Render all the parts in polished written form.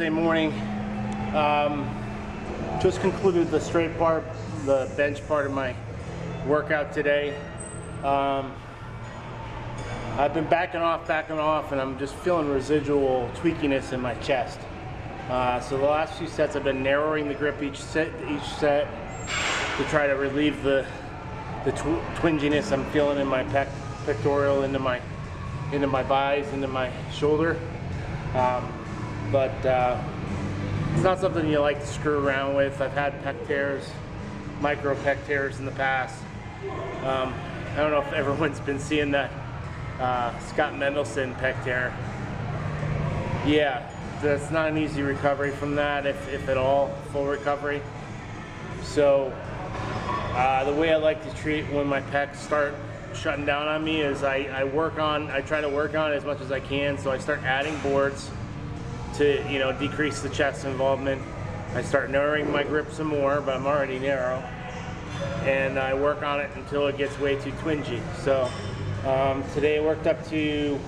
Wednesday morning. Just concluded the straight part, the bench part of my workout today. I've been backing off, and I'm just feeling residual tweakiness in my chest. So the last few sets I've been narrowing the grip each set to try to relieve the twinginess I'm feeling in my pectoral, into my buys, into my shoulder. But it's not something you like to screw around with. I've had pec tears, micro pec tears in the past. I don't know if everyone's been seeing that Scott Mendelson pec tear. Yeah, that's not an easy recovery from that, if at all, full recovery. So the way I like to treat when my pecs start shutting down on me is I try to work on it as much as I can. So I start adding boards to decrease the chest involvement. I start narrowing my grip some more, but I'm already narrow, and I work on it until it gets way too twingy. So today I worked up to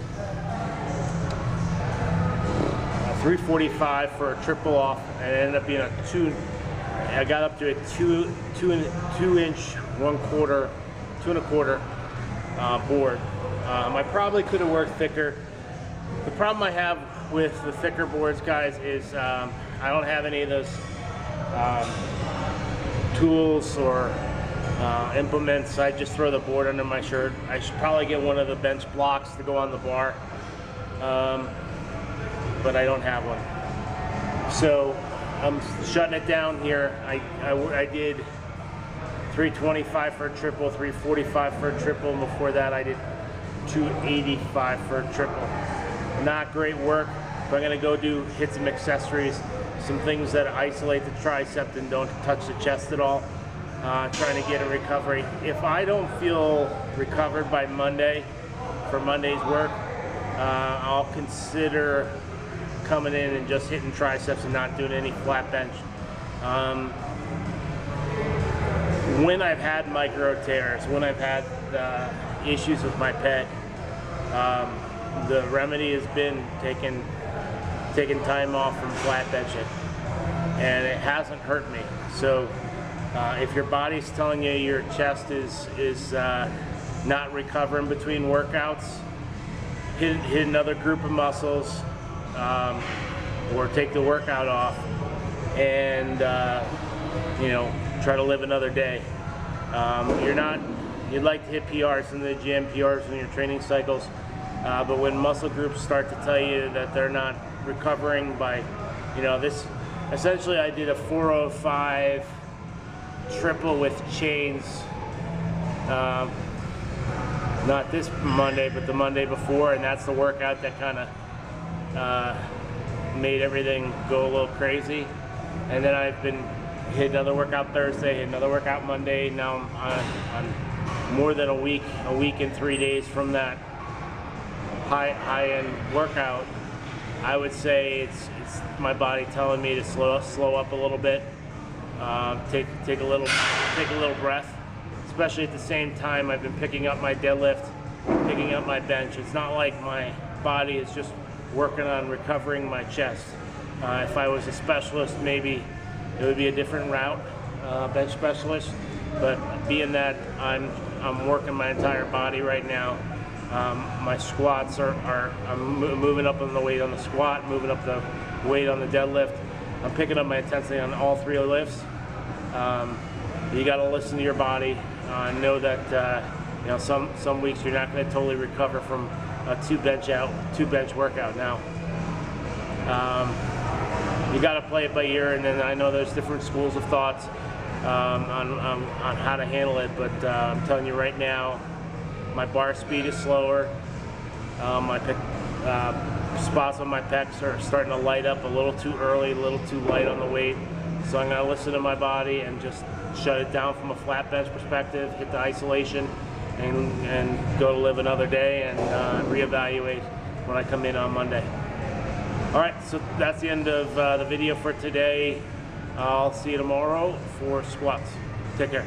345 for a triple off, and it ended up being I got up to a 2 inch 1/4, 2 1/4 board. I probably could have worked thicker. The problem I have with the thicker boards, guys, is I don't have any of those tools or implements. I just throw the board under my shirt. I should probably get one of the bench blocks to go on the bar, but I don't have one. So I'm shutting it down here. I did 325 for a triple, 345 for a triple, and before that I did 285 for a triple. Not great work, but I'm gonna go hit some accessories, some things that isolate the tricep and don't touch the chest at all, trying to get a recovery. If I don't feel recovered by Monday, for Monday's work, I'll consider coming in and just hitting triceps and not doing any flat bench. When I've had micro tears, when I've had issues with my pec, the remedy has been taking time off from flat benching, and it hasn't hurt me. So if your body's telling you your chest is not recovering between workouts, hit another group of muscles, or take the workout off, and try to live another day. You'd like to hit PRs in the gym, PRs in your training cycles, but when muscle groups start to tell you that they're not recovering by, this, essentially I did a 405 triple with chains, not this Monday, but the Monday before, and that's the workout that kind of made everything go a little crazy. And then I've been hit another workout Thursday, hit another workout Monday. Now I'm more than a week and 3 days from that high-end workout. I would say it's my body telling me to slow up a little bit, take a little breath. Especially at the same time I've been picking up my deadlift, picking up my bench. It's not like my body is just working on recovering my chest. If I was a specialist, maybe it would be a different route, bench specialist. But being that I'm working my entire body right now, my squats I'm moving up on the weight on the squat, moving up the weight on the deadlift. I'm picking up my intensity on all three lifts. You got to listen to your body. Know that some weeks you're not going to totally recover from a two bench workout. Now you got to play it by ear, and then I know there's different schools of thoughts on how to handle it, but I'm telling you right now, my bar speed is slower. My spots on my pecs are starting to light up a little too early, a little too light on the weight. So I'm going to listen to my body and just shut it down from a flat bench perspective, hit the isolation, and go to live another day, and reevaluate when I come in on Monday. All right, so that's the end of the video for today. I'll see you tomorrow for squats. Take care.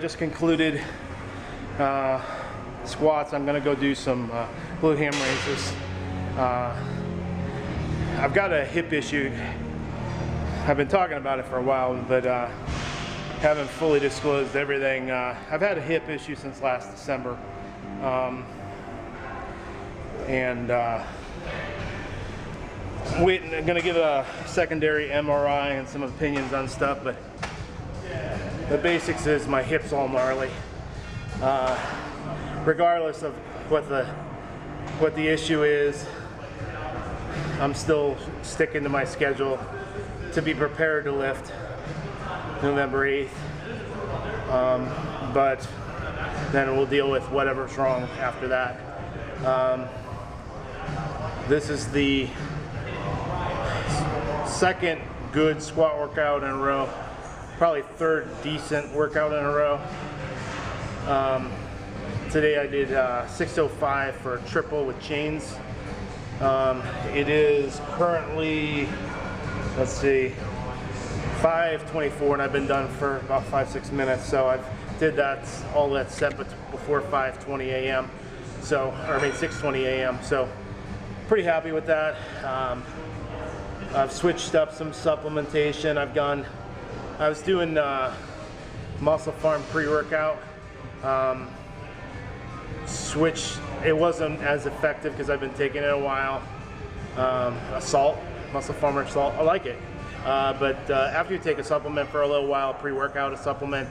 just concluded squats. I'm gonna go do some glute ham raises. I've got a hip issue. I've been talking about it for a while, but haven't fully disclosed everything. I've had a hip issue since last December. I'm gonna give a secondary MRI and some opinions on stuff, but the basics is my hip's all gnarly. Regardless of what the issue is, I'm still sticking to my schedule to be prepared to lift November 8th. But then we'll deal with whatever's wrong after that. This is the second good squat workout in a row, probably third decent workout in a row. Today I did 605 for a triple with chains. It is currently, let's see, 5:24, and I've been done for about 5-6 minutes. So I've did all that set before 5:20 a.m. So, or I mean 6:20 a.m. So pretty happy with that. I've switched up some supplementation. I was doing Muscle Farm pre-workout. It wasn't as effective because I've been taking it a while. Muscle Farmer salt, I like it. But after you take a supplement for a little while, pre-workout, a supplement,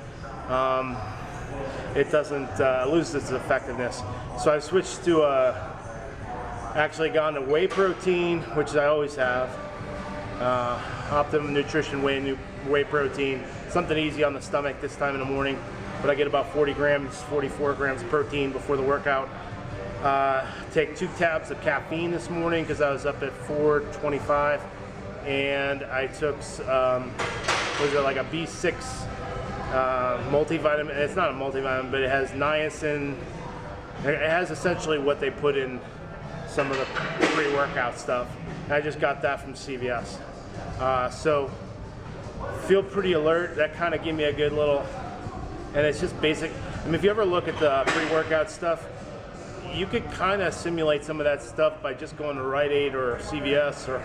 it doesn't lose its effectiveness. So I've switched to actually gone to whey protein, which I always have. Optimum Nutrition whey protein, something easy on the stomach this time in the morning, but I get about 44 grams of protein before the workout. Take 2 tabs of caffeine this morning because I was up at 4:25, and I took was it like a B6 multivitamin? It's not a multivitamin, but it has niacin. It has essentially what they put in some of the pre-workout stuff. I just got that from CVS. So feel pretty alert. That kind of gave me a good little, and it's just basic. I mean, if you ever look at the pre-workout stuff, you could kind of simulate some of that stuff by just going to Rite Aid or CVS or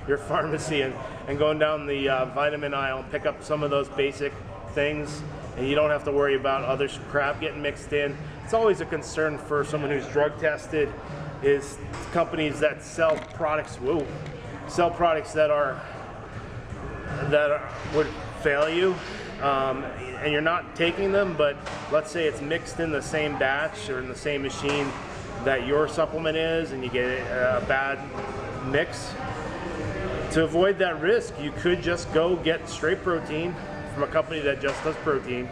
your pharmacy and going down the vitamin aisle and pick up some of those basic things, and you don't have to worry about other crap getting mixed in. It's always a concern for someone who's drug tested, is companies that sell products that would fail you, and you're not taking them, but let's say it's mixed in the same batch or in the same machine that your supplement is, and you get a bad mix. To avoid that risk, you could just go get straight protein from a company that just does protein.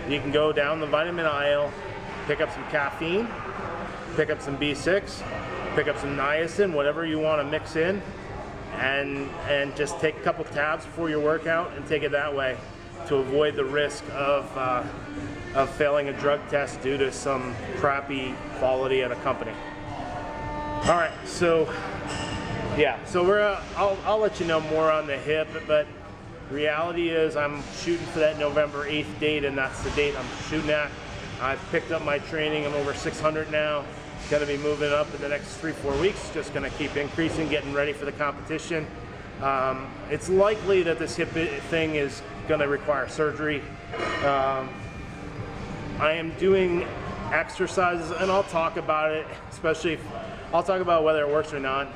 You can go down the vitamin aisle, pick up some caffeine, pick up some B6, pick up some niacin, whatever you want to mix in, and just take a couple tabs before your workout and take it that way to avoid the risk of failing a drug test due to some crappy quality at a company. All right, so yeah, so I'll let you know more on the hip, but reality is I'm shooting for that November 8th date, and that's the date I'm shooting at. I've picked up my training. I'm over 600 now. Going to be moving up in the next 3-4 weeks. Just going to keep increasing, getting ready for the competition. It's likely that this hip thing is going to require surgery. I am doing exercises, and I'll talk about it, I'll talk about whether it works or not.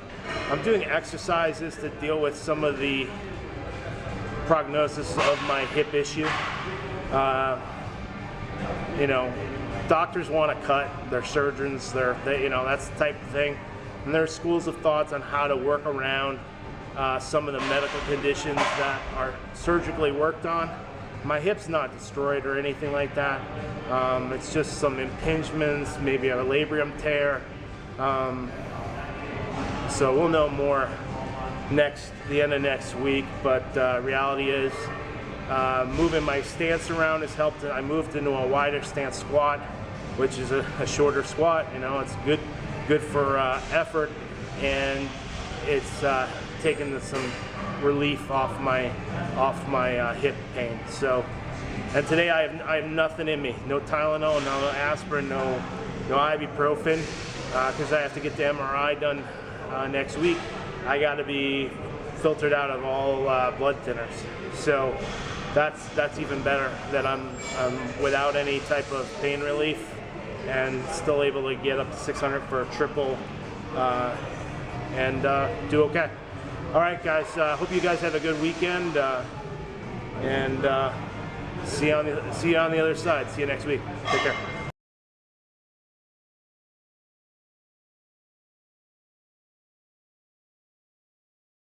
I'm doing exercises to deal with some of the prognosis of my hip issue. You know, doctors want to cut, they're surgeons, you know, that's the type of thing. And there's schools of thoughts on how to work around some of the medical conditions that are surgically worked on. My hip's not destroyed or anything like that. It's just some impingements, maybe a labrum tear. So we'll know more the end of next week, but reality is moving my stance around has helped. I moved into a wider stance squat, which is a shorter squat. You know, it's good for effort, and it's taken some relief off my hip pain. So And today I have nothing in me. No Tylenol, no aspirin, no ibuprofen, because I have to get the MRI done next week. I got to be filtered out of all blood thinners. So that's even better, that I'm without any type of pain relief and still able to get up to 600 for a triple and do okay. All right, guys. Hope you guys have a good weekend, and see you on the other side. See you next week. Take care.